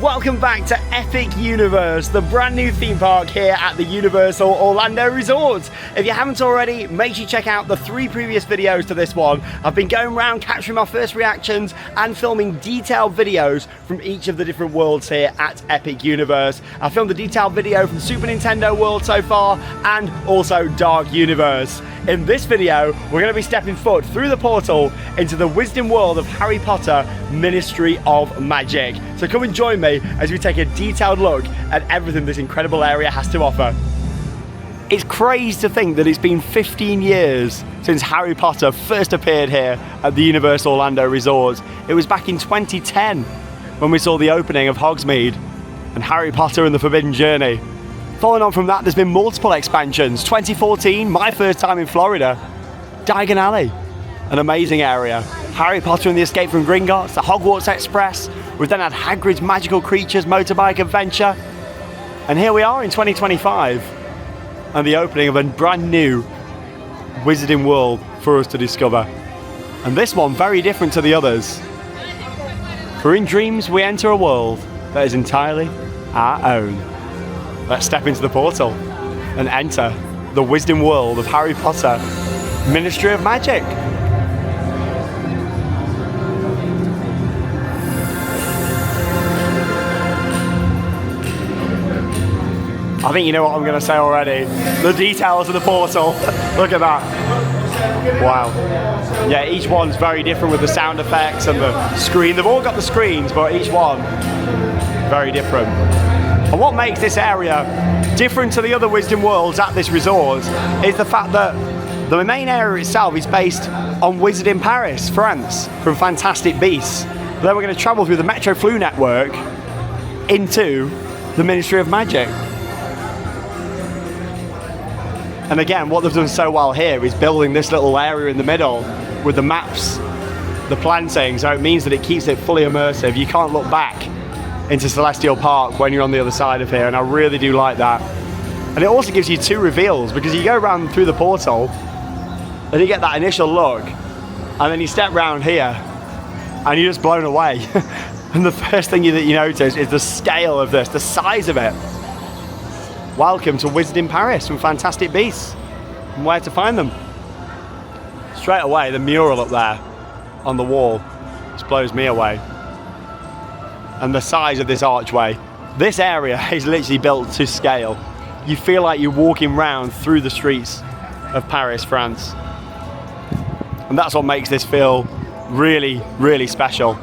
Welcome back to Epic Universe, the brand new theme park here at the Universal Orlando Resort. If you haven't already, make sure you check out the 3 previous videos to this one. I've been going around capturing my first reactions and filming detailed videos from each of the different worlds here at Epic Universe. I filmed a detailed video from Super Nintendo World so far and also Dark Universe. In this video, we're going to be stepping foot through the portal into the Wizarding World of Harry Potter Ministry of Magic. So come and join me as we take a detailed look at everything this incredible area has to offer. It's crazy to think that it's been 15 years since Harry Potter first appeared here at the Universal Orlando Resort. It was back in 2010 when we saw the opening of Hogsmeade and Harry Potter and the Forbidden Journey. Following on from that, there's been multiple expansions. 2014, my first time in Florida, Diagon Alley, an amazing area. Harry Potter and the Escape from Gringotts, the Hogwarts Express. We've then had Hagrid's Magical Creatures Motorbike Adventure. And here we are in 2025, and the opening of a brand new Wizarding World for us to discover. And this one, very different to the others. For in dreams, we enter a world that is entirely our own. Let's step into the portal and enter the Wizarding World of Harry Potter Ministry of Magic. I think you know what I'm going to say already. The details of the portal. Look at that. Wow. Yeah, each one's very different with the sound effects and the screen. They've all got the screens, but each one very different. And what makes this area different to the other Wizarding Worlds at this resort is the fact that the main area itself is based on Wizarding Paris, France, from Fantastic Beasts. Then we're going to travel through the Metro Flu network into the Ministry of Magic. And again, what they've done so well here is building this little area in the middle with the maps, the planting, so it means that it keeps it fully immersive. You can't look back into Celestial Park when you're on the other side of here, and I really do like that. And it also gives you 2 reveals, because you go around through the portal and you get that initial look, and then you step round here and you're just blown away. And the first thing that you notice is the scale of this, the size of it. Welcome to Wizarding Paris from Fantastic Beasts, and where to find them. Straight away, the mural up there on the wall just blows me away. And the size of this archway. This area is literally built to scale. You feel like you're walking round through the streets of Paris, France. And that's what makes this feel really, really special.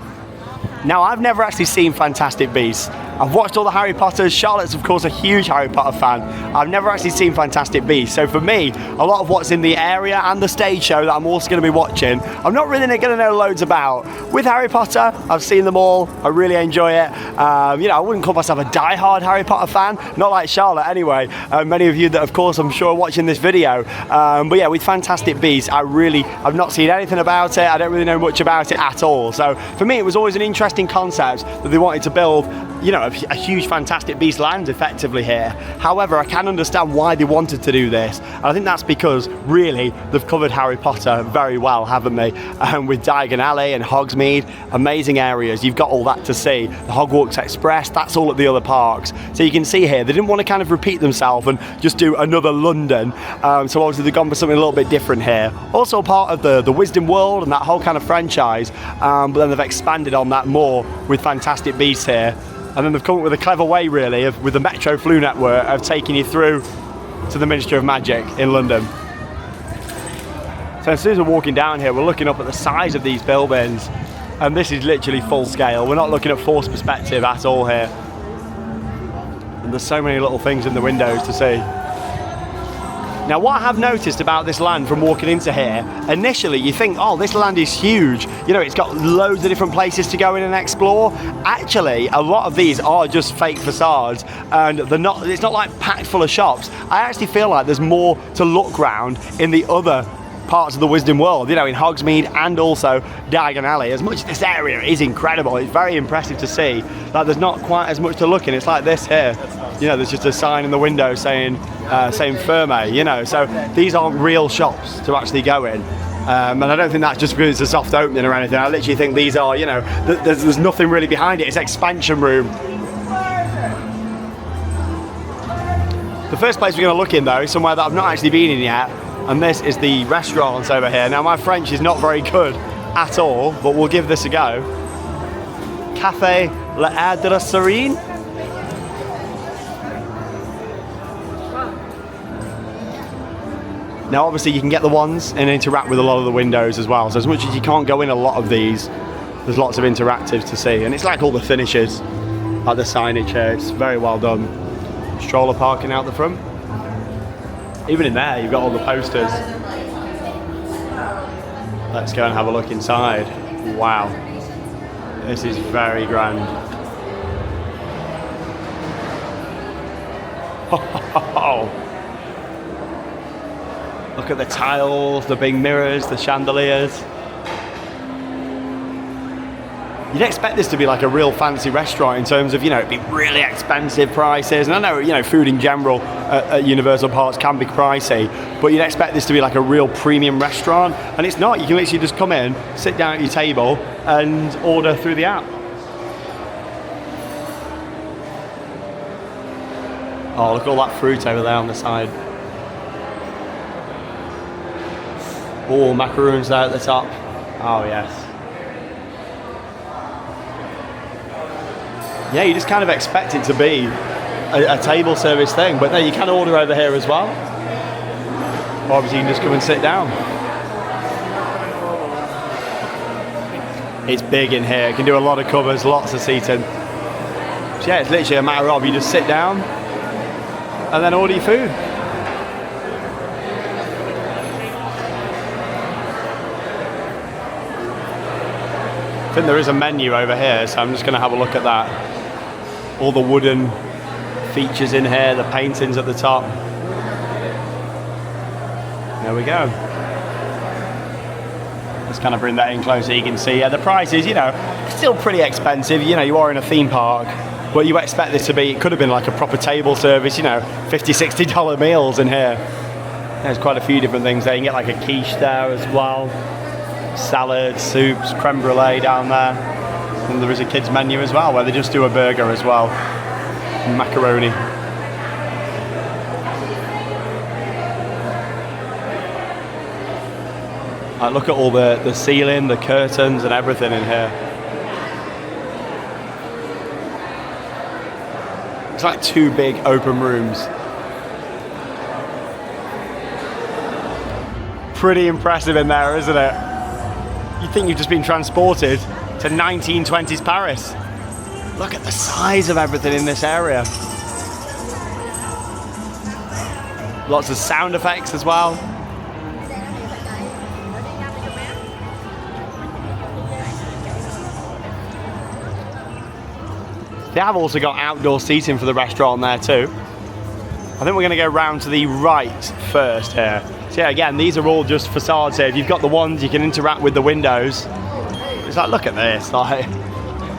Now, I've never actually seen Fantastic Beasts. I've watched all the Harry Potters. Charlotte's, of course, a huge Harry Potter fan. I've never actually seen Fantastic Beasts. So for me, a lot of what's in the area and the stage show that I'm also going to be watching, I'm not really going to know loads about. With Harry Potter, I've seen them all. I really enjoy it. You know, I wouldn't call myself a die-hard Harry Potter fan. Not like Charlotte, anyway. Many of you that, of course, I'm sure are watching this video. But yeah, with Fantastic Beasts, I've not seen anything about it. I don't really know much about it at all. So for me, it was always an interesting concept that they wanted to build, you know, a huge Fantastic Beast land effectively here. However, I can understand why they wanted to do this, and I think that's because really they've covered Harry Potter very well, haven't they? With Diagon Alley and Hogsmeade, amazing areas. You've got all that to see. The Hogwarts Express, that's all at the other parks. So you can see here they didn't want to kind of repeat themselves and just do another London. So obviously they've gone for something a little bit different here. Also part of the Wizarding World and that whole kind of franchise, but then they've expanded on that more with Fantastic Beasts here. And then they've come up with a clever way, really, with the Metro Flu network of taking you through to the Ministry of Magic in London. So as soon as we're walking down here, we're looking up at the size of these buildings, and this is literally full scale. We're not looking at forced perspective at all here. And there's so many little things in the windows to see. Now, what I have noticed about this land from walking into here, initially you think, oh, this land is huge. You know, it's got loads of different places to go in and explore. Actually, a lot of these are just fake facades, and it's not like packed full of shops. I actually feel like there's more to look round in the other parts of the Wizarding World, you know, in Hogsmeade and also Diagon Alley. As much as this area is incredible, it's very impressive to see that there's not quite as much to look in. It's like this here, you know, there's just a sign in the window saying Ferme, you know, so these aren't real shops to actually go in. And I don't think that's just because it's a soft opening or anything. I literally think these are, you know, there's nothing really behind it. It's expansion room The first place we're going to look in, though, is somewhere that I've not actually been in yet, and this is the restaurants over here. Now, my French is not very good at all, but we'll give this a go. Café La de la Serene. Now, obviously, you can get the wands and interact with a lot of the windows as well. So as much as you can't go in a lot of these, there's lots of interactives to see. And it's like all the finishes, like the signage here. It's very well done. Stroller parking out the front. Even in there, you've got all the posters. Let's go and have a look inside. Wow. This is very grand. Oh. Look at the tiles, the big mirrors, the chandeliers. You'd expect this to be like a real fancy restaurant in terms of, it'd be really expensive prices. And I know, food in general at Universal Parks can be pricey, but you'd expect this to be like a real premium restaurant. And it's not. You can literally just come in, sit down at your table and order through the app. Oh, look at all that fruit over there on the side. Oh, macaroons there at the top. Oh, yes. Yeah, you just kind of expect it to be a table service thing, but no, you can order over here as well. Or obviously you can just come and sit down. It's big in here. It can do a lot of covers, lots of seating. So yeah, it's literally a matter of you just sit down and then order your food. I think there is a menu over here, so I'm just going to have a look at that. All the wooden features in here, the paintings at the top. There we go. Let's kind of bring that in closer so you can see. Yeah, the price is, still pretty expensive. You are in a theme park, but you expect this to be, it could have been like a proper table service, $50, $60 meals in here. There's quite a few different things there. You can get like a quiche there as well. Salads, soups, creme brulee down there. And there is a kids menu as well where they just do a burger as well. And macaroni. Look at all the ceiling, the curtains and everything in here. It's like two big open rooms. Pretty impressive in there, isn't it? You think you've just been transported to 1920s Paris. Look at the size of everything in this area. Lots of sound effects as well. They have also got outdoor seating for the restaurant there too. I think we're going to go round to the right first here. So yeah, again, these are all just facades here. If you've got the ones, you can interact with the windows. It's like, look at this, like,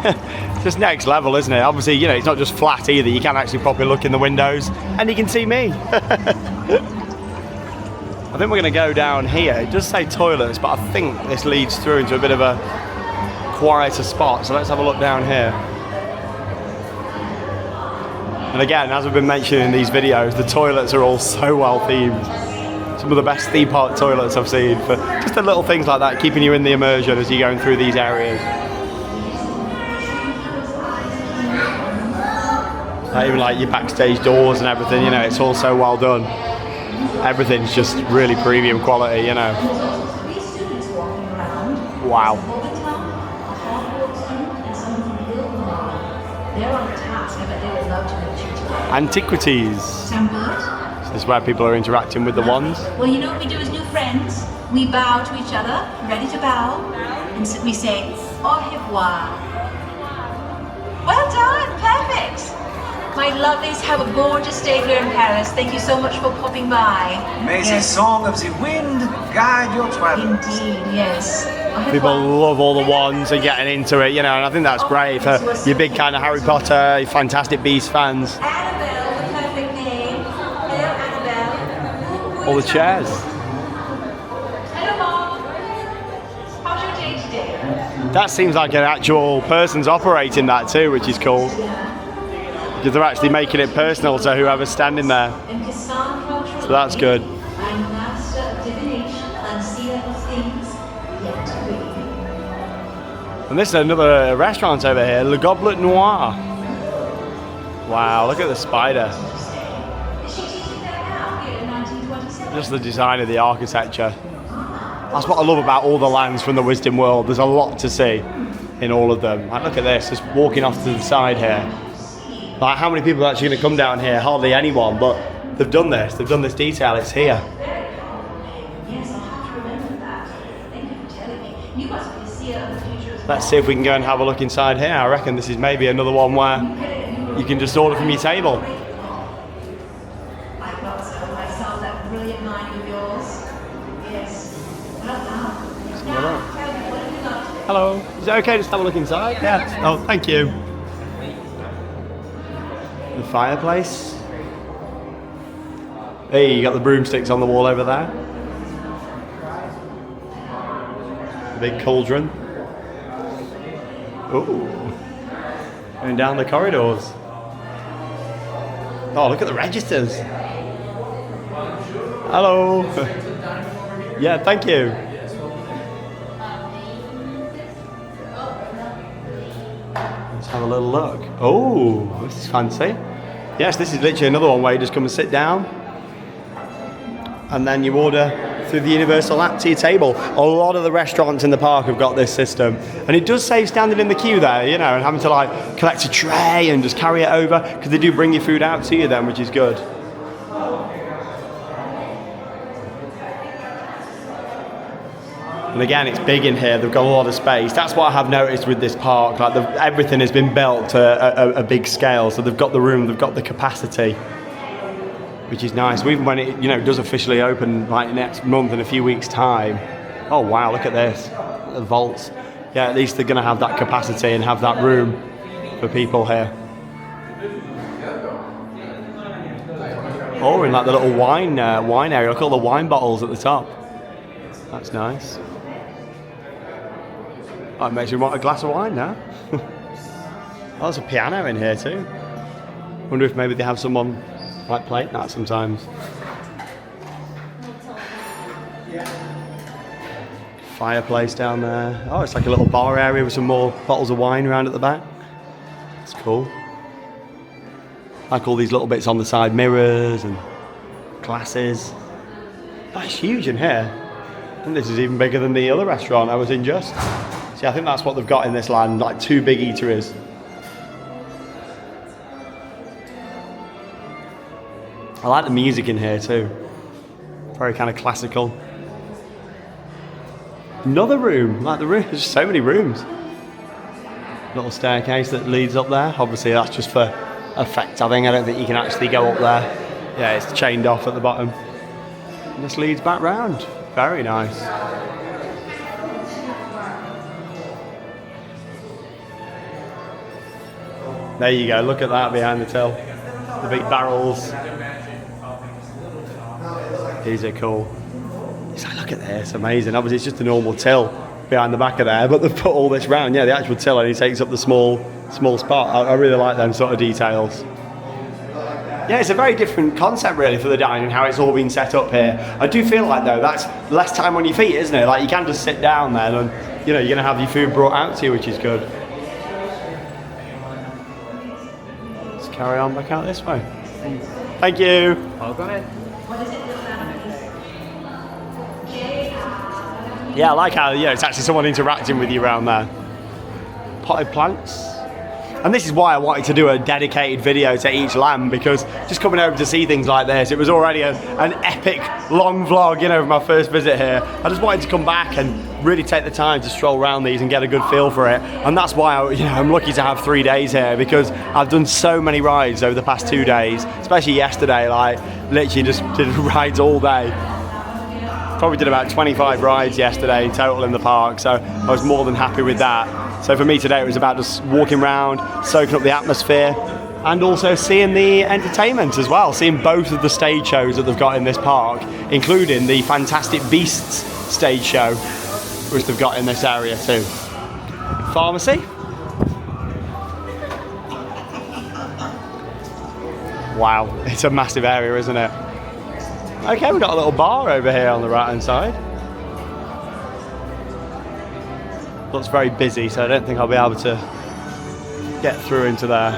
it's just next level, isn't it? Obviously, it's not just flat either. You can actually properly look in the windows and you can see me. I think we're going to go down here. It does say toilets, but I think this leads through into a bit of a quieter spot. So let's have a look down here. And again, as we've been mentioning in these videos, the toilets are all so well themed. Some of the best theme park toilets I've seen for just the little things like that, keeping you in the immersion as you're going through these areas. Even like your backstage doors and everything, it's all so well done. Everything's just really premium quality, Wow. Antiquities. This is where people are interacting with the wands. Well, what we do as new friends? We bow to each other, ready to bow, and we say, au revoir. Well done, perfect. My lovelies, have a gorgeous day here in Paris. Thank you so much for popping by. May the song of the wind guide your travels. Indeed, yes. People love all the wands and getting into it, and I think that's great for your big kind of Harry Potter, your Fantastic Beasts fans. Annabelle, the perfect name. Hello, Annabelle. All the chairs. Hello, Mom. How's your day today? That seems like an actual person's operating that too, which is cool. because they're actually making it personal to whoever's standing there. So that's good. I'm master of divination, unseer of things yet to be. And this is another restaurant over here, Le Goblet Noir. Wow, look at the spider. Is she teaching there now, here in 1927? Just the design of the architecture. That's what I love about all the lands from the Wisdom World. There's a lot to see in all of them. Like, look at this, just walking off to the side here. Like, how many people are actually going to come down here? Hardly anyone, but they've done this. They've done this detail. It's here. Yes, I'll have to remember that. Thank you for telling me. You must be a seer of the future as well. Let's see if we can go and have a look inside here. I reckon this is maybe another one where you can just order from your table. I thought so myself, that brilliant mind of yours. Yes. Well done. Now, tell me, what have you got? Hello. Is it okay just to have a look inside? Yeah. Oh, thank you. The fireplace. Hey, you got the broomsticks on the wall over there. The big cauldron. Ooh. Going down the corridors. Oh, look at the registers. Hello. Yeah, thank you. Let's have a little look. Oh, this is fancy. Yes, this is literally another one where you just come and sit down and then you order through the universal app to your table. A lot of the restaurants in the park have got this system, and it does save standing in the queue there, you know, and having to like collect a tray and just carry it over, because they do bring your food out to you then, which is good. And again, it's big in here. They've got a lot of space. That's what I have noticed with this park. Like everything has been built to a big scale, so they've got the room, they've got the capacity, which is nice. Even when it, you know, does officially open like next month in a few weeks' time. Oh wow, look at this, the vaults. Yeah, at least they're going to have that capacity and have that room for people here. Oh, in like the little wine area. Look at all the wine bottles at the top. That's nice. That makes me want a glass of wine now. Oh, there's a piano in here too. Wonder if maybe they have someone like playing that sometimes. Fireplace down there. Oh, it's like a little bar area with some more bottles of wine around at the back. That's cool. Like all these little bits on the side, mirrors and glasses. That's huge in here. And this is even bigger than the other restaurant I was in just. See, I think that's what they've got in this land, like 2 big eateries. I like the music in here too. Very kind of classical. Another room, like the room, there's so many rooms. Little staircase that leads up there. Obviously that's just for effect, I think. I don't think you can actually go up there. Yeah, it's chained off at the bottom. And this leads back round. Very nice. There you go, look at that behind the till. The big barrels. These are cool. It's like, look at this, amazing. Obviously it's just a normal till behind the back of there, but they've put all this round. Yeah, the actual till only takes up the small spot. I really like them sort of details. Yeah, it's a very different concept really for the dining, how it's all been set up here. I do feel like though that's less time on your feet, isn't it? Like you can just sit down then and you know, you're gonna have your food brought out to you, which is good. Let's carry on back out this way. Thank you. All good. Yeah, I like how it's actually someone interacting with you around there. Potted plants. And this is why I wanted to do a dedicated video to each land, because just coming over to see things like this, it was already an epic long vlog, you know, of my first visit here. I just wanted to come back and really take the time to stroll around these and get a good feel for it. And that's why I'm lucky to have 3 days here, because I've done so many rides over the past 2 days, especially yesterday, like literally just did rides all day. Probably did about 25 rides yesterday in total in the park, so I was more than happy with that. So for me today it was about just walking around, soaking up the atmosphere, and also seeing the entertainment as well, seeing both of the stage shows that they've got in this park, including the Fantastic Beasts stage show, which they've got in this area too. Pharmacy. Wow, it's a massive area, isn't it? Okay, we've got a little bar over here on the right hand side. Looks very busy, so I don't think I'll be able to get through into there.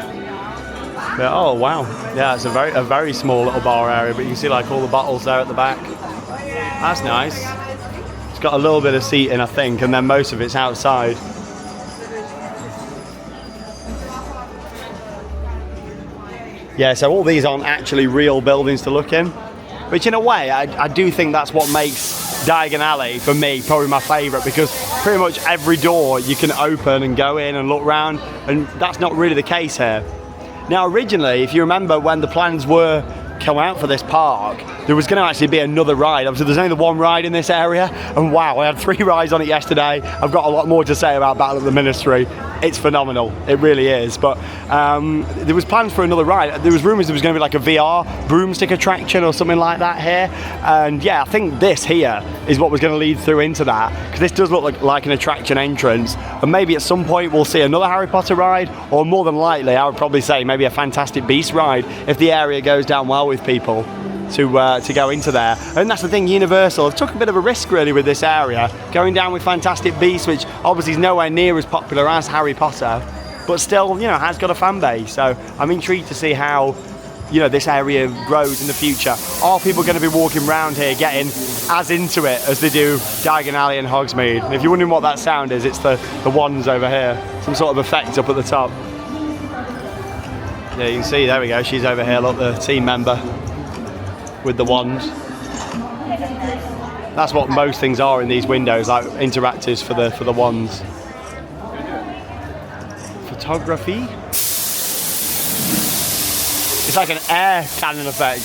But, oh wow, yeah, it's a very small little bar area, but you can see like all the bottles there at the back. That's nice. It's got a little bit of seating, I think, and then most of it's outside. Yeah, so all these aren't actually real buildings to look in, which in a way, I do think that's what makes Diagon Alley, for me, probably my favourite, because pretty much every door you can open and go in and look around, and that's not really the case here. Now originally, if you remember when the plans were come out for this park, there was going to actually be another ride. Obviously there's only the one ride in this area, and wow, I had 3 rides on it yesterday. I've got a lot more to say about Battle of the Ministry. It's phenomenal, it really is. But there was plans for another ride. There was rumours there was going to be like a VR broomstick attraction or something like that here, and yeah, I think this here is what was going to lead through into that, because this does look like an attraction entrance, and maybe at some point we'll see another Harry Potter ride, or more than likely I would probably say maybe a Fantastic Beasts ride if the area goes down well with people to go into there. And that's the thing, Universal have took a bit of a risk really with this area, going down with Fantastic Beasts, which obviously is nowhere near as popular as Harry Potter, but still, you know, has got a fan base. So I'm intrigued to see how, you know, this area grows in the future. Are people going to be walking around here getting as into it as they do Diagon Alley and Hogsmeade? And if you're wondering what that sound is, it's the wands over here, some sort of effect up at the top. Yeah, you can see, there we go, she's over here, look, the team member with the wand. That's what most things are in these windows, like interactives for the wands. Photography. It's like an air cannon effect.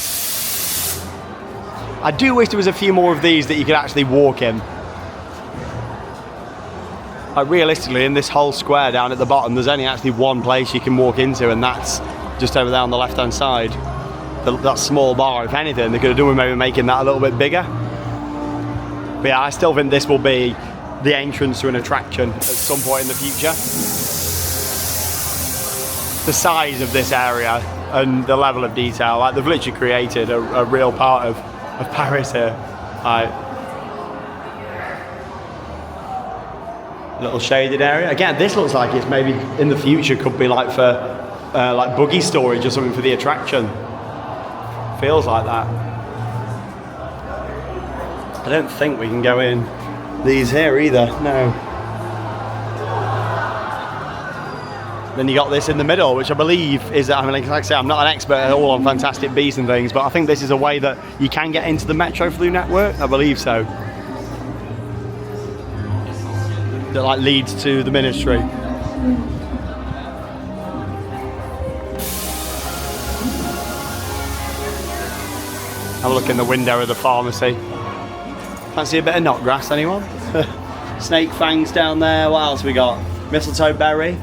I do wish there was a few more of these that you could actually walk in. Like realistically, in this whole square down at the bottom, there's only actually one place you can walk into, and that's just over there on the left hand side. That small bar. If anything, they could have done with maybe making that a little bit bigger. But yeah, I still think this will be the entrance to an attraction at some point in the future. The size of this area and the level of detail, like they've literally created a real part of Paris here. Little shaded area. Again, this looks like it's maybe in the future could be like for like buggy storage or something for the attraction. Feels like that. I don't think we can go in these here either, no. Then you got this in the middle, which I believe is, I mean, like I say, I'm not an expert at all on Fantastic Beasts and things, but I think this is a way that you can get into the Metro through network, I believe so. That like leads to the Ministry. Have a look in the window of the pharmacy. Fancy a bit of knot grass, anyone? Snake fangs down there. What else we got? Mistletoe berry,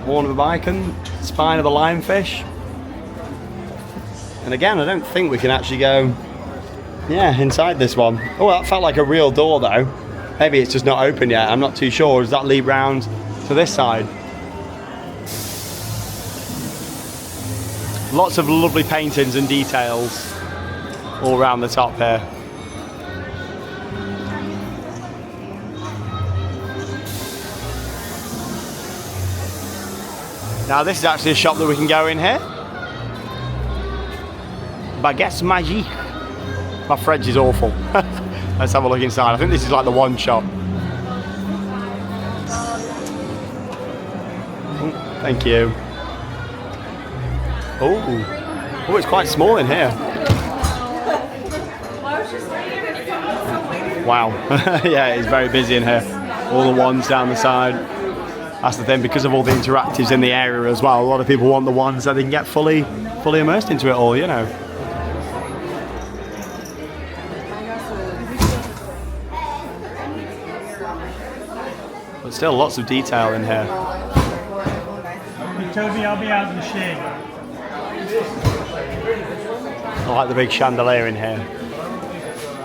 horn of a bison, spine of a lionfish. And again, I don't think we can actually go, yeah, inside this one. Oh, that felt like a real door though. Maybe it's just not open yet. I'm not too sure. Does that lead round to this side? Lots of lovely paintings and details all around the top here. Now this is actually a shop that we can go in here. Baguettes Magiques. My French is awful. Let's have a look inside. I think this is like the one shop. Thank you. Oh, it's quite small in here. Wow. Yeah, it's very busy in here. All the wands down the side. That's the thing, because of all the interactives in the area as well, a lot of people want the wands so they can get fully immersed into it all, you know. But still lots of detail in here. You told me I'll be out in the shade. I like the big chandelier in here.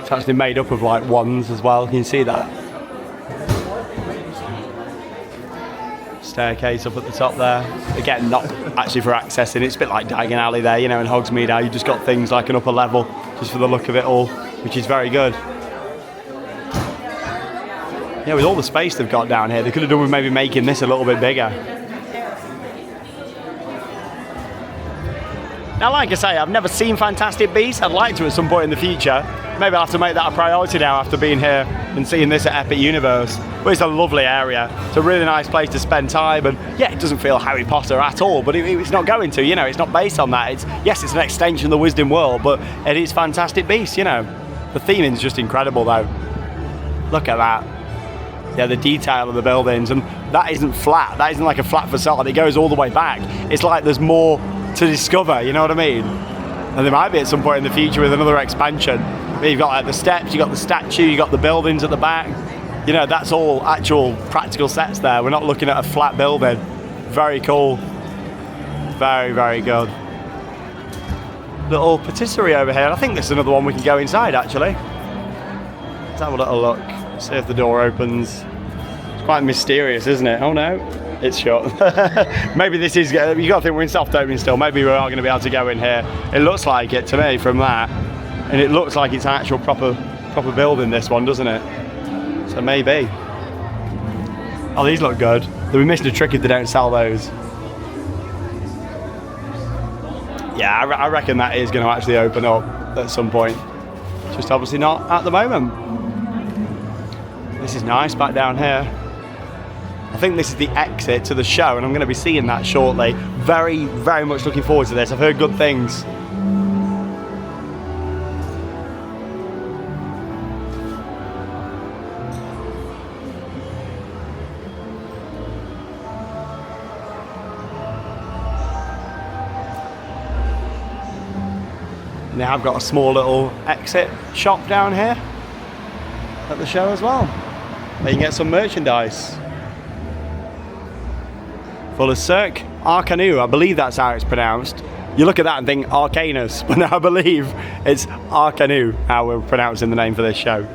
It's actually made up of like wands as well, can you see that? staircase up at the top there. Again, not actually for accessing. It's a bit like Diagon Alley there, you know, in Hogsmeade. How you just got things like an upper level just for the look of it all, which is very good. Yeah, with all the space they've got down here, they could have done with maybe making this a little bit bigger. Now, like I say, I've never seen Fantastic Beasts. I'd like to at some point in the future. Maybe I'll have to make that a priority now after being here and seeing this at Epic Universe. But it's a lovely area. It's a really nice place to spend time. And yeah, it doesn't feel Harry Potter at all, but it's not going to, you know, it's not based on that. Yes, it's an extension of the Wizarding World, but it is Fantastic Beasts, you know. The theming is just incredible though. Look at that. Yeah, the detail of the buildings, and that isn't flat. That isn't like a flat facade. It goes all the way back. It's like there's more to discover, you know what I mean? And there might be at some point in the future with another expansion. You've got like the steps, you've got the statue, you've got the buildings at the back. You know, that's all actual practical sets there. We're not looking at a flat building. Very cool. Very, very good. Little patisserie over here. I think this is another one we can go inside actually. Let's have a little look. See if the door opens. It's quite mysterious, isn't it? Oh no, it's shut. Maybe this is, you got to think we're in soft opening still. Maybe we are going to be able to go in here. It looks like it to me from that. And it looks like it's an actual proper building, this one, doesn't it? So maybe. Oh, these look good. They'll be missing a trick if they don't sell those. Yeah, I reckon that is going to actually open up at some point. Just obviously not at the moment. This is nice back down here. I think this is the exit to the show, and I'm going to be seeing that shortly. Very, very much looking forward to this. I've heard good things. And they have got a small little exit shop down here at the show as well. There you can get some merchandise. Full of Cirque Arcanus, I believe that's how it's pronounced. You look at that and think Arcanus, but I believe it's Arcanus, how we're pronouncing the name for this show.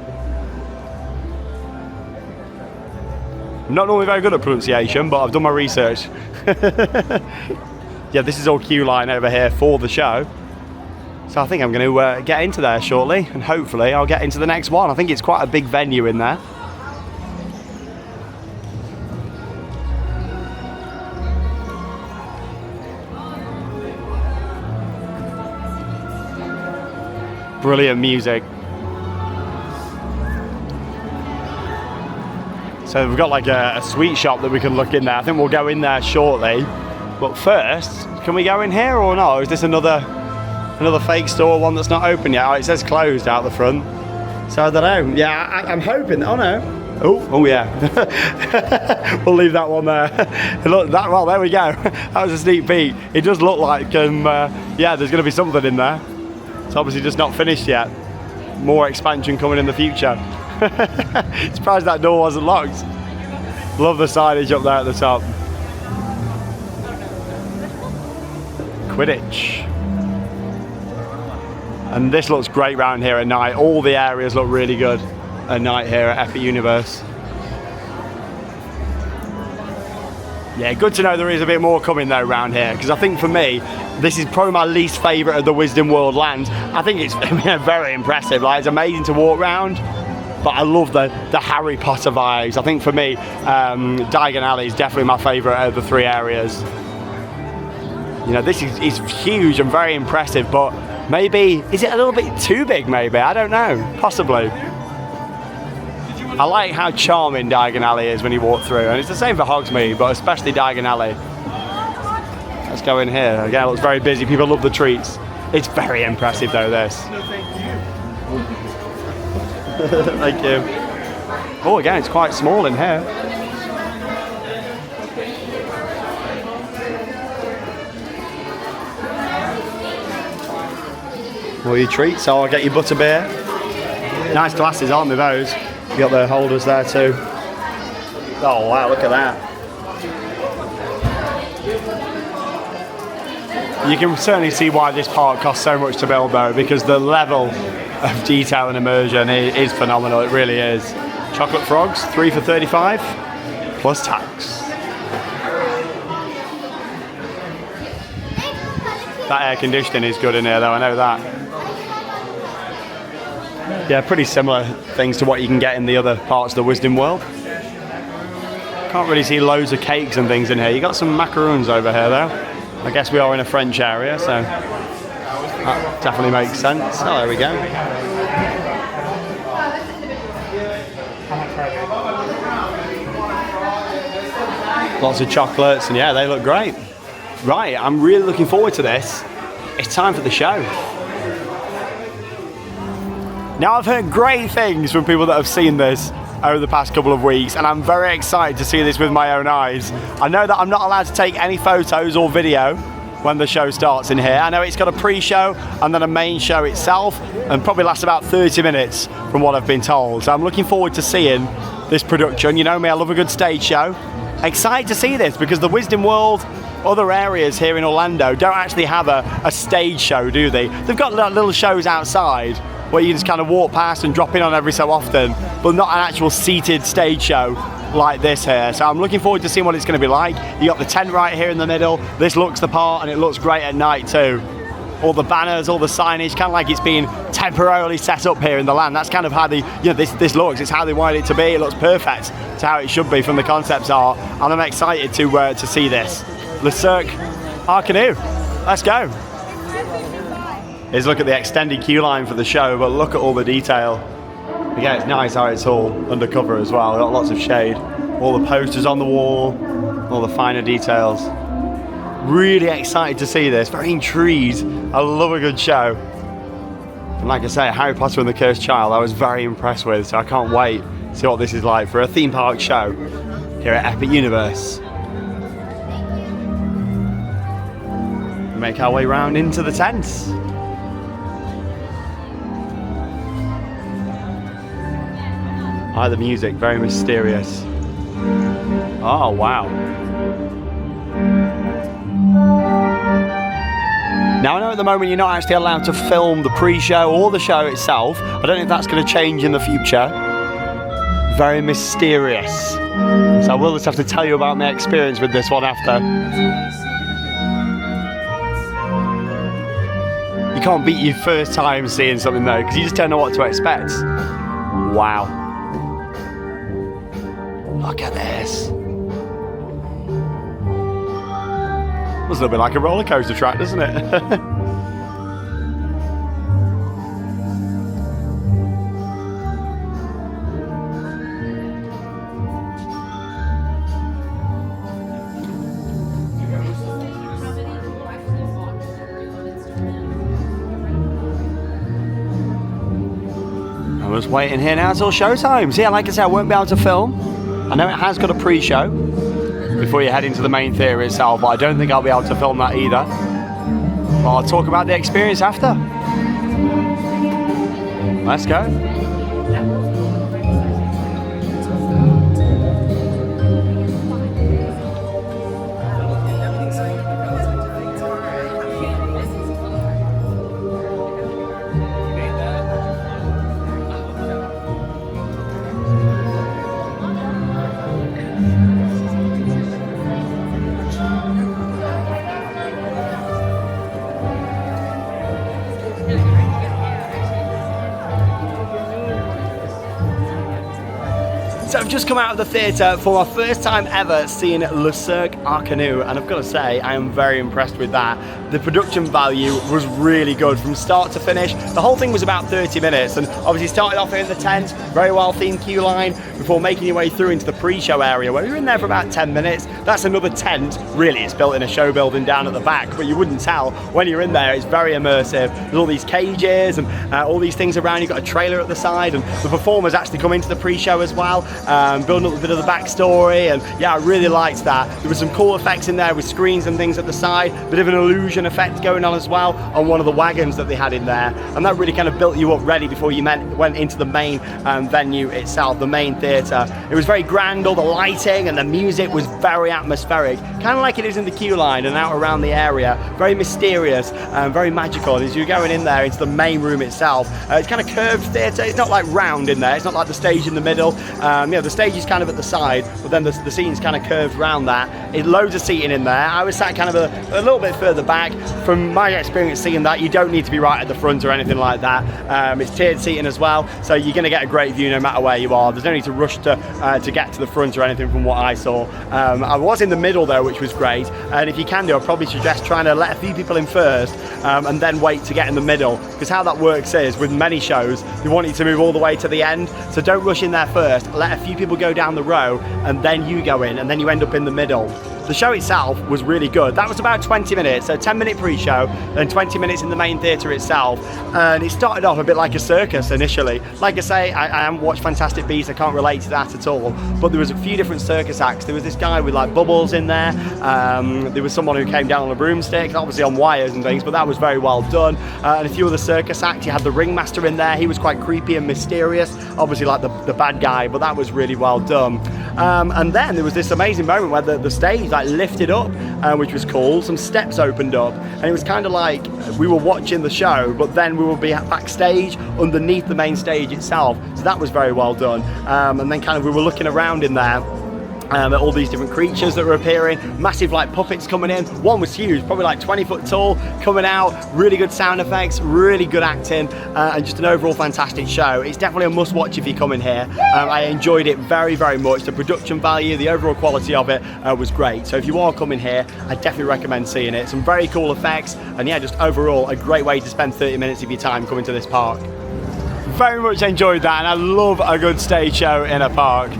I'm not normally very good at pronunciation, but I've done my research. Yeah, this is all queue line over here for the show. So I think I'm going to get into there shortly, and hopefully I'll get into the next one. I think it's quite a big venue in there. Brilliant music. So we've got like a sweet shop that we can look in there. I think we'll go in there shortly. But first, can we go in here or not? Or is this another fake store, one that's not open yet? Oh, it says closed out the front. So I don't know. Yeah, I'm hoping. Oh no. Oh yeah. We'll leave that one there. Look, well, there we go. That was a sneak peek. It does look like, yeah, there's going to be something in there. It's obviously just not finished yet. More expansion coming in the future. Surprised that door wasn't locked. Love the signage up there at the top. Quidditch. And this looks great round here at night. All the areas look really good at night here at Epic Universe. Yeah, good to know there is a bit more coming though around here, because I think for me, this is probably my least favourite of the Wizarding World lands. I think it's very impressive. Like, it's amazing to walk around, but I love the Harry Potter vibes. I think for me, Diagon Alley is definitely my favourite of the three areas. You know, this is huge and very impressive, but maybe, is it a little bit too big maybe? I don't know, possibly. I like how charming Diagon Alley is when you walk through, and it's the same for Hogsmeade, but especially Diagon Alley. Let's go in here. Again, it looks very busy. People love the treats. It's very impressive though, this. No, thank you. Thank you. Oh, again, it's quite small in here. All your treats. So I'll get your butterbeer. Nice glasses, aren't they, those? You got the holders there too. Oh wow, look at that. You can certainly see why this park costs so much to build though, because the level of detail and immersion is phenomenal, it really is. Chocolate frogs, 3 for $35, plus tax. That air conditioning is good in here though, I know that. Yeah, pretty similar things to what you can get in the other parts of the Wisdom World. Can't really see loads of cakes and things in here. You got some macaroons over here though. I guess we are in a French area, so that definitely makes sense. Oh, there we go. Lots of chocolates, and yeah, they look great. Right, I'm really looking forward to this. It's time for the show. Now, I've heard great things from people that have seen this over the past couple of weeks, and I'm very excited to see this with my own eyes. I know that I'm not allowed to take any photos or video when the show starts in here. I know it's got a pre-show and then a main show itself, and probably lasts about 30 minutes from what I've been told. So I'm looking forward to seeing this production. You know me, I love a good stage show. Excited to see this because the Wisdom World, other areas here in Orlando don't actually have a stage show, do they? They've got little shows outside where you just kind of walk past and drop in on every so often, but not an actual seated stage show like this here. So I'm looking forward to seeing what it's going to be like. You got the tent right here in the middle. This looks the part, and it looks great at night too. All the banners, all the signage, kind of like it's been temporarily set up here in the land. That's kind of how this looks. It's how they wanted it to be. It looks perfect to how it should be from the concept art, and I'm excited to see this. Le Cirque Arcanus. Let's go. Here's a look at the extended queue line for the show, but look at all the detail. Again, it's nice how it's all undercover as well. We've got lots of shade. All the posters on the wall, all the finer details. Really excited to see this. Very intrigued. I love a good show. And like I say, Harry Potter and the Cursed Child, I was very impressed with, so I can't wait to see what this is like for a theme park show here at Epic Universe. Make our way round into the tents. I like the music, very mysterious. Oh, wow. Now, I know at the moment you're not actually allowed to film the pre-show or the show itself. I don't know if that's going to change in the future. Very mysterious. So I will just have to tell you about my experience with this one after. You can't beat your first time seeing something though, because you just don't know what to expect. Wow. Look at this. Looks a little bit like a roller coaster track, doesn't it? I'm just waiting here now till showtime. So yeah, like I said, I won't be able to film. I know it has got a pre-show before you head into the main theatre itself, but I don't think I'll be able to film that either. But I'll talk about the experience after. Let's go. So I've just come out of the theatre for my first time ever seeing Le Cirque Arcanus, and I've got to say I am very impressed with that. The production value was really good from start to finish. The whole thing was about 30 minutes, and obviously started off here in the tent, very well themed queue line, before making your way through into the pre-show area where we were in there for about 10 minutes. That's another tent. Really, it's built in a show building down at the back, but you wouldn't tell when you're in there. It's very immersive. There's all these cages and all these things around. You've got a trailer at the side, and the performers actually come into the pre-show as well, building up a bit of the backstory. And yeah, I really liked that. There were some cool effects in there with screens and things at the side, bit of an illusion effect going on as well on one of the wagons that they had in there, and that really kind of built you up ready before you went into the main venue itself, the main theatre. It was very grand. All the lighting and the music was very atmospheric, kind of like it is in the queue line and out around the area. Very mysterious and very magical. As you're going in there into the main room itself, it's kind of curved theatre. It's not like round in there. It's not like the stage in the middle. The stage is kind of at the side, but then the scene's kind of curved around that. It's loads of seating in there. I was sat kind of a little bit further back. From my experience seeing that, you don't need to be right at the front or anything like that. It's tiered seating as well, so you're going to get a great view no matter where you are. There's no need to rush to get to the front or anything from what I saw. I was in the middle though, which was great, and if you can do, I'd probably suggest trying to let a few people in first and then wait to get in the middle, because how that works is, with many shows, you want you to move all the way to the end, so don't rush in there first, let a few people go down the row, and then you go in, and then you end up in the middle. The show itself was really good. That was about 20 minutes, so 10-minute pre-show, and 20 minutes in the main theatre itself. And it started off a bit like a circus initially. Like I say, I haven't watched Fantastic Beasts, I can't relate to that at all. But there was a few different circus acts. There was this guy with like bubbles in there. There was someone who came down on a broomstick, obviously on wires and things, but that was very well done. And a few other circus acts. You had the ringmaster in there. He was quite creepy and mysterious, obviously like the bad guy, but that was really well done. And then there was this amazing moment where the stage lifted up, which was cool. Some steps opened up, and it was kind of like we were watching the show, but then we would be backstage underneath the main stage itself. So that was very well done. And then kind of we were looking around in there. At all these different creatures that were appearing, massive like puppets coming in. One was huge, probably like 20 foot tall, coming out, really good sound effects, really good acting, and just an overall fantastic show. It's definitely a must watch if you come in here. I enjoyed it very, very much. The production value, the overall quality of it was great. So if you are coming here, I definitely recommend seeing it. Some very cool effects, and yeah, just overall a great way to spend 30 minutes of your time coming to this park. Very much enjoyed that, and I love a good stage show in a park.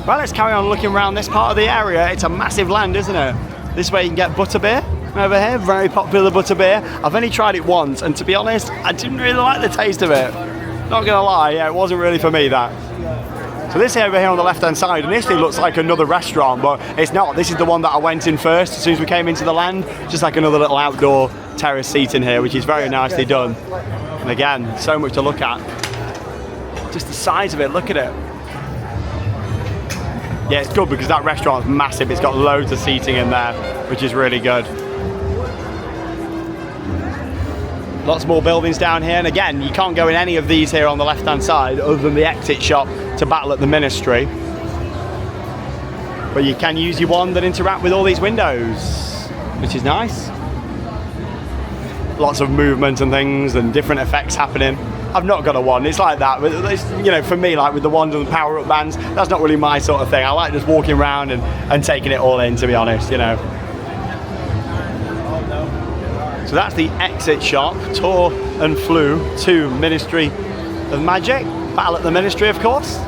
Well, let's carry on looking around this part of the area. It's a massive land, isn't it? This way you can get butterbeer over here, very popular butterbeer. I've only tried it once, and to be honest, I didn't really like the taste of it. Not gonna lie, yeah, it wasn't really for me, that. So this over here on the left-hand side initially looks like another restaurant, but it's not. This is the one that I went in first as soon as we came into the land. Just like another little outdoor terrace seat in here, which is very nicely done. And again, so much to look at. Just the size of it, look at it. Yeah, it's good because that restaurant's massive. It's got loads of seating in there, which is really good. Lots more buildings down here, and again, you can't go in any of these here on the left-hand side other than the exit shop to battle at the Ministry. But you can use your wand and interact with all these windows, which is nice. Lots of movement and things and different effects happening. I've not got a wand, it's like that, but it's, you know, for me, like with the wand and the power-up bands, that's not really my sort of thing. I like just walking around and taking it all in, to be honest, you know. So that's the exit shop, tour and flew to Ministry of Magic, battle at the Ministry, of course.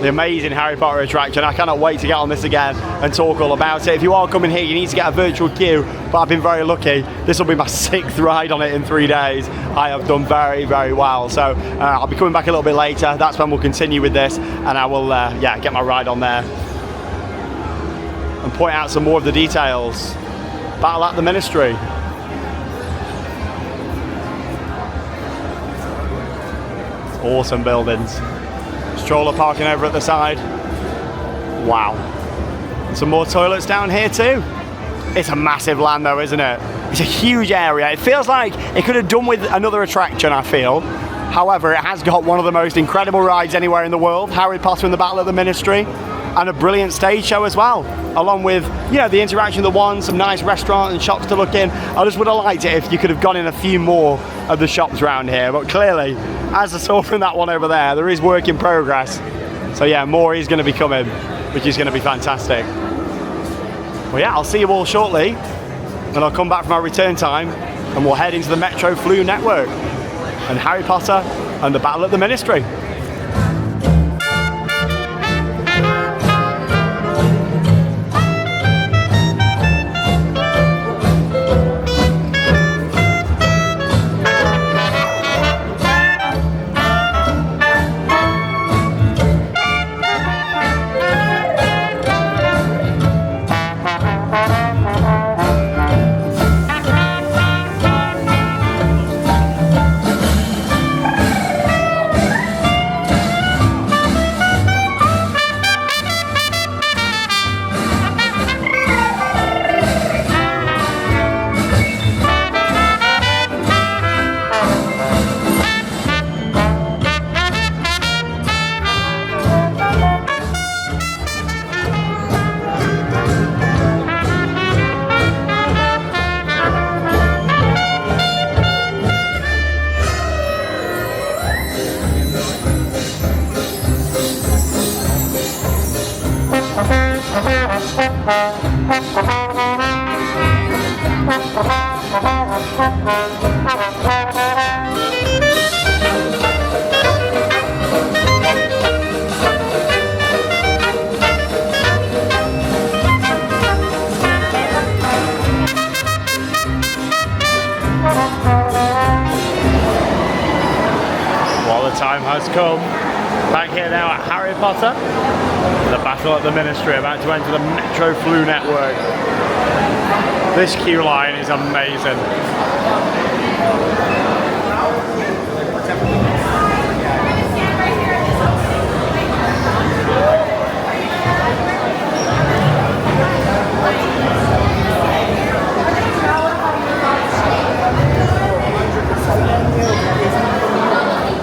The amazing Harry Potter attraction. I cannot wait to get on this again and talk all about it. If you are coming here, you need to get a virtual queue, but I've been very lucky. This will be my 6th ride on it in 3 days. I have done very, very well. So I'll be coming back a little bit later. That's when we'll continue with this, and I will get my ride on there and point out some more of the details. Battle at the Ministry. Awesome buildings. Stroller parking over at the side. Wow. Some more toilets down here too. It's a massive land though, isn't it? It's a huge area. It feels like it could have done with another attraction, I feel. However, it has got one of the most incredible rides anywhere in the world, Harry Potter and the Battle at the Ministry, and a brilliant stage show as well, along with, you know, the interaction of the wand, some nice restaurants and shops to look in. I just would have liked it if you could have gone in a few more of the shops around here, but clearly, as I saw from that one over there is work in progress. So yeah, more is going to be coming, which is going to be fantastic. Well yeah, I'll see you all shortly, and I'll come back from our return time, and we'll head into the Metro Flu network, and Harry Potter and the Battle at the Ministry. Well, the time has come. Back here now at Harry Potter. The battle at the Ministry, about to enter the Metro Flu network. This queue line is amazing.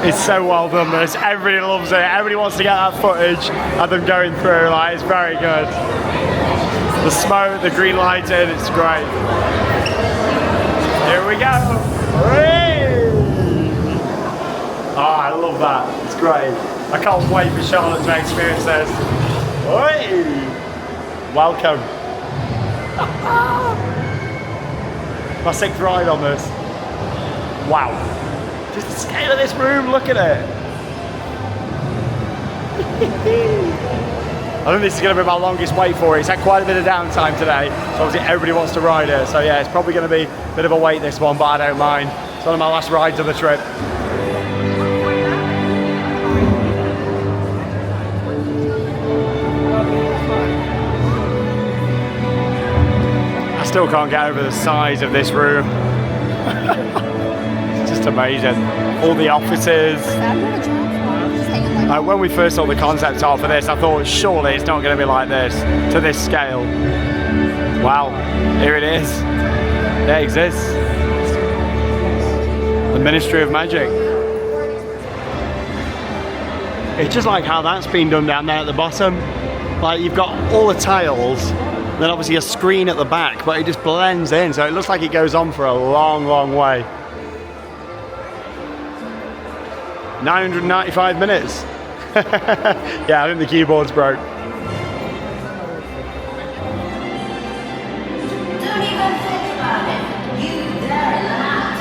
It's so well done, this. Everybody loves it. Everybody wants to get that footage of them going through. Like, it's very good. The smoke, the green lighting, it's great. Here we go. Whee! Oh, I love that. It's great. I can't wait for Charlotte to experience this. Whee! Welcome. My 6th ride on this. Wow. Just the scale of this room, look at it. I think this is going to be my longest wait for it. It's had quite a bit of downtime today, so obviously everybody wants to ride it. So yeah, it's probably going to be a bit of a wait this one, but I don't mind. It's one of my last rides of the trip. I still can't get over the size of this room. Amazing. All the offices. When we first saw the concept art for this, I thought surely it's not going to be like this to this scale. Wow, here it is. It exists. The Ministry of Magic. It's just like how that's been done down there at the bottom. Like, you've got all the tiles, then obviously a screen at the back, but it just blends in, so it looks like it goes on for a long, long way. 995 minutes. Yeah, I think the keyboard's broke. Don't even think about it. You dare laugh.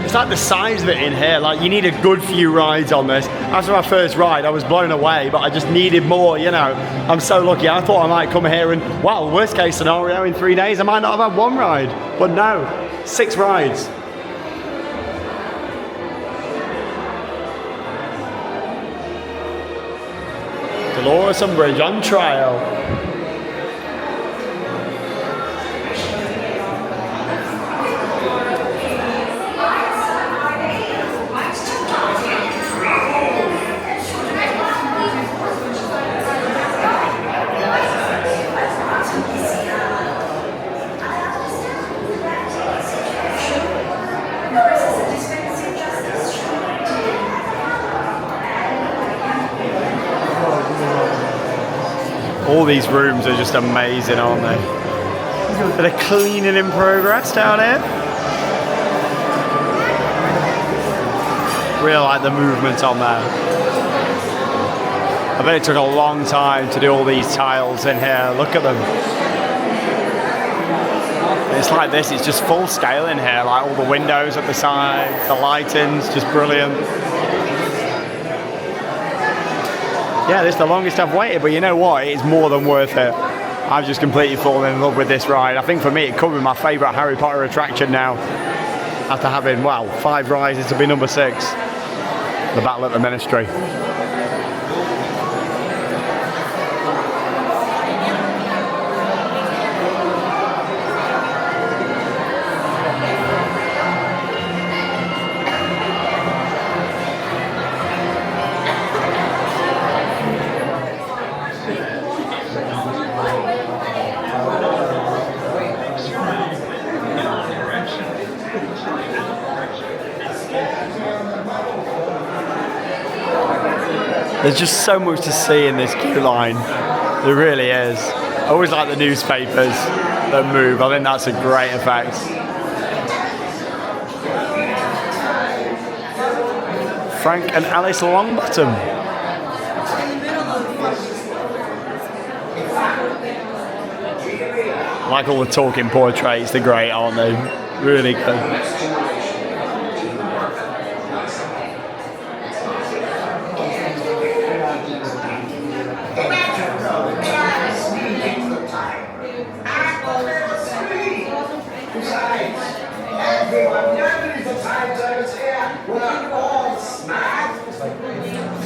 It's like the size of it in here. Like, you need a good few rides on this. After my first ride, I was blown away, but I just needed more, you know. I'm so lucky. I thought I might come here and, well, worst case scenario, in 3 days, I might not have had one ride. But no, 6 rides. Dolores Umbridge on trial. All these rooms are just amazing, aren't they? Bit of cleaning in progress down here. Really like the movement on there. I bet it took a long time to do all these tiles in here. Look at them. It's like this, it's just full scale in here, like all the windows at the side, the lighting's just brilliant. Yeah, this is the longest I've waited, but you know what? It's more than worth it. I've just completely fallen in love with this ride. I think for me, it could be my favourite Harry Potter attraction now. After having, well, 5 rides, this will be number 6. The Battle at the Ministry. There's just so much to see in this queue line. There really is. I always like the newspapers that move. I think that's a great effect. Frank and Alice Longbottom. I like all the talking portraits, they're great, aren't they? Really good.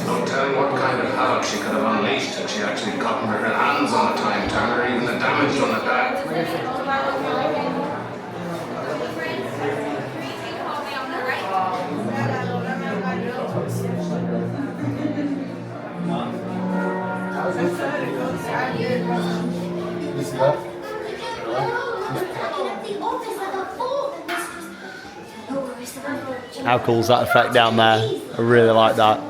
No telling what kind of havoc she could have unleashed if she actually gotten her hands on the time turner, even the damage on the back. How cool is that effect down there? I really like that.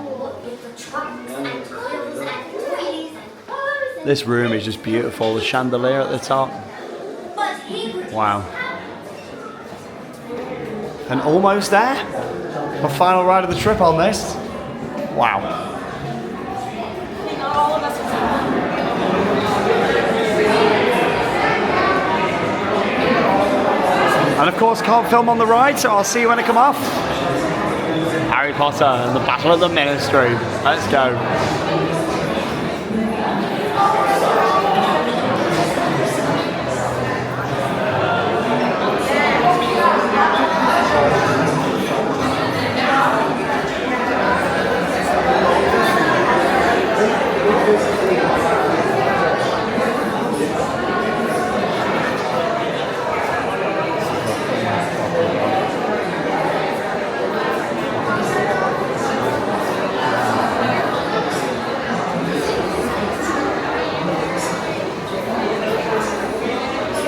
This room is just beautiful. The chandelier at the top. Wow. And almost there. My final ride of the trip on this. Wow. And of course, can't film on the ride, so I'll see you when I come off. Harry Potter and the Battle of the Ministry. Let's go.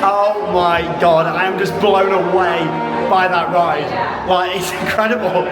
Oh my God, I am just blown away by that ride. Like, it's incredible.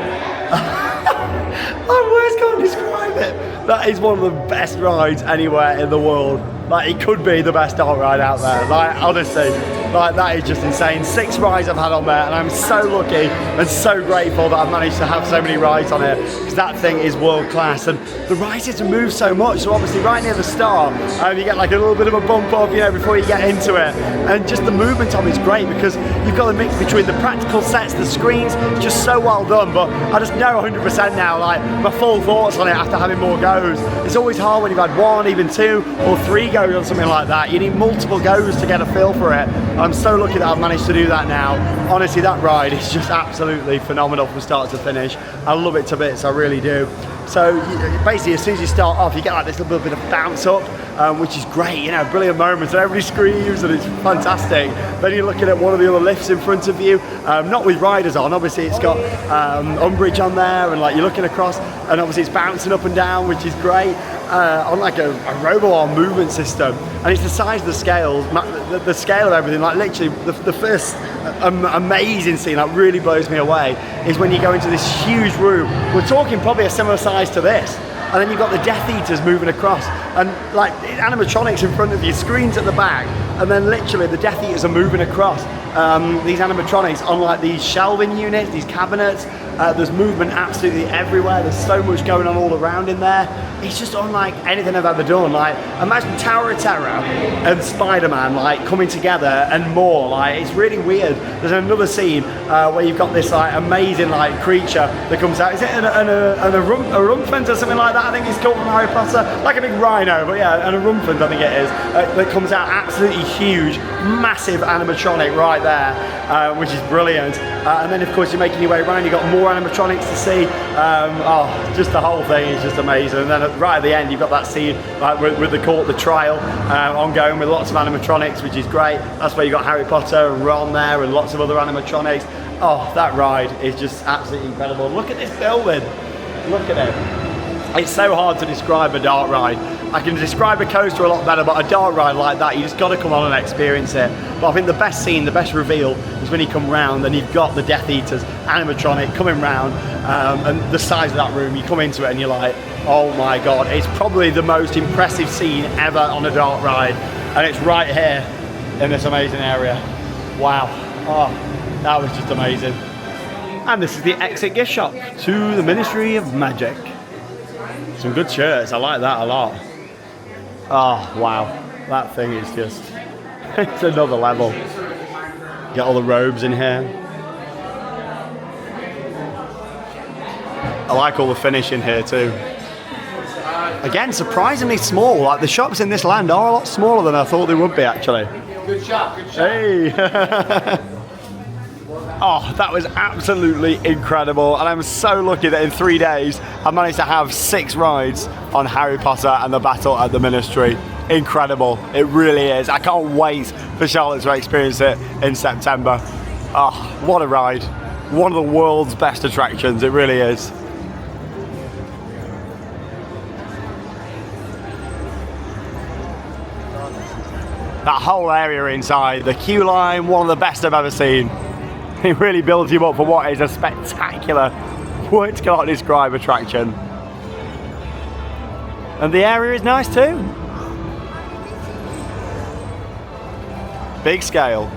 I words can't describe it. That is one of the best rides anywhere in the world. Like, it could be the best dart ride out there. Like, honestly, like, that is just insane. 6 rides I've had on there, and I'm so lucky and so grateful that I've managed to have so many rides on it, because that thing is world class. And the ride seems to move so much. So obviously, right near the start, you get like a little bit of a bump up, you know, before you get into it. And just the movement of it's great, because you've got the mix between the practical sets, the screens, just so well done. But I just know 100% now, like, my full thoughts on it after having more goes. It's always hard when you've had 1, even 2 or 3 goes on something like that. You need multiple goes to get a feel for it. I'm so lucky that I've managed to do that now. Honestly, that ride is just absolutely phenomenal from start to finish. I love it to bits, I really do. So basically, as soon as you start off, you get like this little bit of bounce up, which is great, you know, brilliant moments, and everybody screams and it's fantastic. Then you're looking at one of the other lifts in front of you, not with riders on, obviously it's got umbrage on there, and like you're looking across, and obviously it's bouncing up and down, which is great, on like a robo-arm movement system. And it's the size of the scale, the scale of everything, like literally the first amazing scene that really blows me away is when you go into this huge room. We're talking probably a similar size to this, and then you've got the Death Eaters moving across, and like animatronics in front of you, screens at the back, and then literally the Death Eaters are moving across these animatronics on like these shelving units, these cabinets. There's movement absolutely everywhere. There's so much going on all around in there. It's just unlike anything I've ever done. Like, imagine Tower of Terror and Spider-Man like coming together and more. Like, it's really weird. There's another scene where you've got this like amazing like creature that comes out. Is it a rumphant or something like that? I think it's called from Harry Potter. Like a big rhino, but yeah, an rumphant I think it is. That comes out absolutely huge, massive animatronic right there, which is brilliant. And then of course you're making your way around. You've got more animatronics to see. Just the whole thing is just amazing. And then right at the end, you've got that scene like with the trial ongoing with lots of animatronics, which is great. That's where you got Harry Potter and Ron there, and lots of other animatronics. Oh, that ride is just absolutely incredible. Look at this building. Look at it. It's so hard to describe a dart ride. I can describe a coaster a lot better, but a dart ride like that, you just got to come on and experience it. But I think the best scene, the best reveal, is when you come round and you've got the Death Eaters animatronic coming round, and the size of that room, you come into it and you're like, oh my God, it's probably the most impressive scene ever on a dart ride, and it's right here in this amazing area. Wow, oh, that was just amazing. And this is the exit gift shop to the Ministry of Magic. Some good shirts, I like that a lot. Oh wow, that thing is just It's another level. Get all the robes in here. I like all the finish in here too. Again, surprisingly small. Like the shops in this land are a lot smaller than I thought they would be actually. Good shot, good shot. Hey! Oh, that was absolutely incredible. And I'm so lucky that in 3 days I managed to have 6 rides on Harry Potter and the Battle at the Ministry. Incredible. It really is. I can't wait for Charlotte to experience it in September. Oh, what a ride. One of the world's best attractions. It really is. That whole area inside, the queue line, one of the best I've ever seen. It really builds you up for what is a spectacular, words cannot describe attraction. And the area is nice too. Big scale.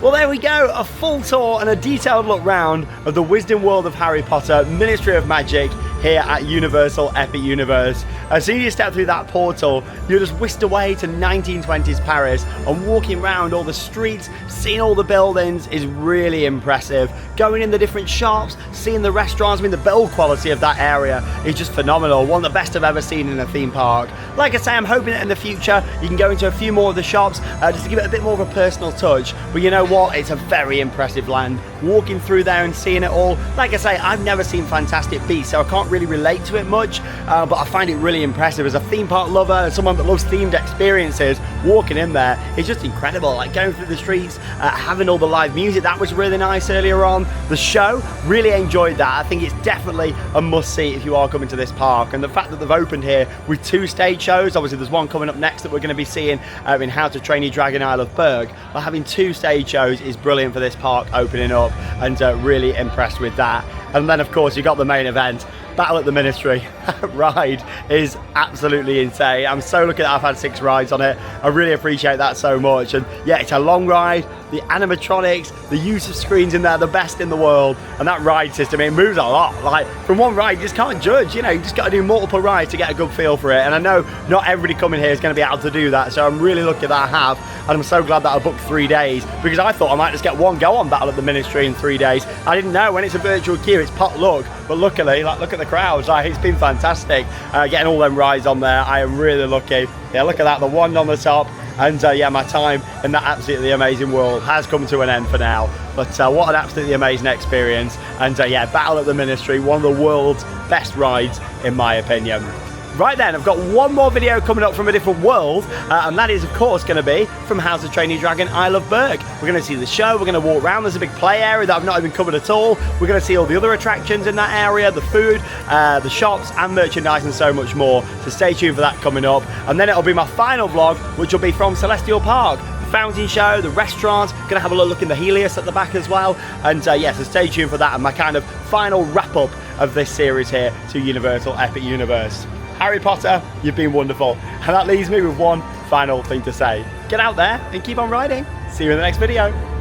Well, there we go, a full tour and a detailed look round of the Wisdom World of Harry Potter, Ministry of Magic, here at Universal Epic Universe. As soon as you step through that portal, you're just whisked away to 1920s Paris, and walking around all the streets, seeing all the buildings is really impressive. Going in the different shops, seeing the restaurants, I mean the build quality of that area is just phenomenal. One of the best I've ever seen in a theme park. Like I say, I'm hoping that in the future you can go into a few more of the shops just to give it a bit more of a personal touch. But you know what? It's a very impressive land. Walking through there and seeing it all, like I say, I've never seen Fantastic Beasts, so I can't really relate to it much, but I find it really impressive as a theme park lover and someone that loves themed experiences. Walking in there is just incredible, like going through the streets, having all the live music, that was really nice earlier on. The show, really enjoyed that. I think it's definitely a must-see if you are coming to this park, and the fact that they've opened here with 2 stage shows, obviously there's one coming up next that we're going to be seeing in How to Train Your Dragon Isle of Berg, but having 2 stage shows is brilliant for this park opening up, and really impressed with that. And then of course you got the main event, Battle at the Ministry. That ride is absolutely insane. I'm so lucky that I've had 6 rides on it. I really appreciate that so much. And yeah, it's a long ride. The animatronics, the use of screens in there, the best in the world. And that ride system, it moves a lot. Like from one ride, you just can't judge. You know, you just got to do multiple rides to get a good feel for it. And I know not everybody coming here is going to be able to do that. So I'm really lucky that I have. And I'm so glad that I booked 3 days, because I thought I might just get one go on Battle at the Ministry in 3 days. I didn't know when it's a virtual queue, it's pot luck. But luckily, like, look at the crowds. Like, it's been fantastic getting all them rides on there. I am really lucky. Yeah, look at that, the one on the top. And yeah, my time in that absolutely amazing world has come to an end for now. But what an absolutely amazing experience. And yeah, Battle at the Ministry, one of the world's best rides in my opinion. Right then, I've got one more video coming up from a different world, and that is of course going to be from How to Train Your Dragon Isle of Berg. We're going to see the show, we're going to walk around, there's a big play area that I've not even covered at all. We're going to see all the other attractions in that area, the food, the shops and merchandise and so much more. So stay tuned for that coming up. And then it'll be my final vlog, which will be from Celestial Park. Fountain show, the restaurants, gonna have a look in the Helios at the back as well, and yeah, so stay tuned for that and my kind of final wrap up of this series here to Universal Epic Universe. Harry Potter, you've been wonderful, and that leaves me with one final thing to say. Get out there and keep on riding. See you in the next video.